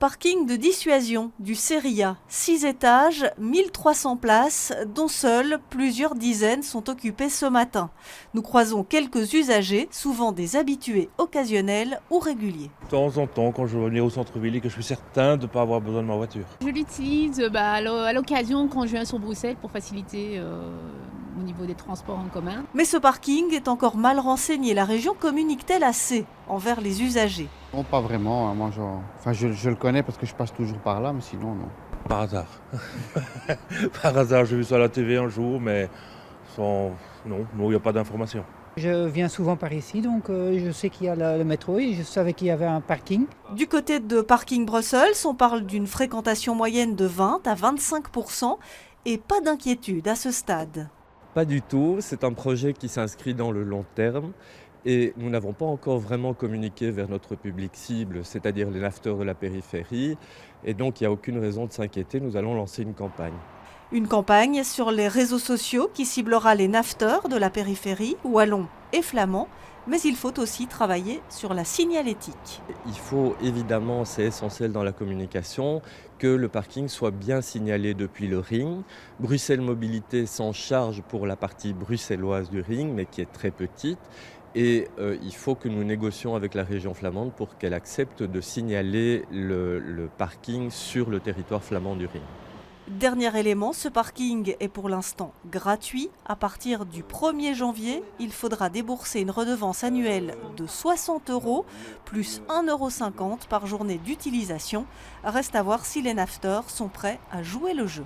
Parking de dissuasion du Seria, 6 étages, 1300 places, dont seules plusieurs dizaines sont occupées ce matin. Nous croisons quelques usagers, souvent des habitués occasionnels ou réguliers. De temps en temps, quand je vais venir au centre-ville et que je suis certain de ne pas avoir besoin de ma voiture. Je l'utilise à l'occasion quand je viens sur Bruxelles pour faciliter au niveau des transports en commun. Mais ce parking est encore mal renseigné. La région communique-t-elle assez envers les usagers? Non, pas vraiment. Moi, je le connais parce que je passe toujours par là, mais sinon, non. Par hasard. Par hasard, j'ai vu ça à la TV un jour, mais non, il n'y a pas d'information. Je viens souvent par ici, donc je sais qu'il y a le métro et je savais qu'il y avait un parking. Du côté de Parking Brussels, on parle d'une fréquentation moyenne de 20 à 25% et pas d'inquiétude à ce stade. Pas du tout, c'est un projet qui s'inscrit dans le long terme et nous n'avons pas encore vraiment communiqué vers notre public cible, c'est-à-dire les nafteurs de la périphérie, et donc il n'y a aucune raison de s'inquiéter, nous allons lancer une campagne. Une campagne sur les réseaux sociaux qui ciblera les nafteurs de la périphérie, wallons et flamands, mais il faut aussi travailler sur la signalétique. Il faut évidemment, c'est essentiel dans la communication, que le parking soit bien signalé depuis le ring. Bruxelles Mobilité s'en charge pour la partie bruxelloise du ring, mais qui est très petite. Et il faut que nous négocions avec la région flamande pour qu'elle accepte de signaler le parking sur le territoire flamand du ring. Dernier élément, ce parking est pour l'instant gratuit. À partir du 1er janvier, il faudra débourser une redevance annuelle de 60 € plus 1,50 € par journée d'utilisation. Reste à voir si les nafteurs sont prêts à jouer le jeu.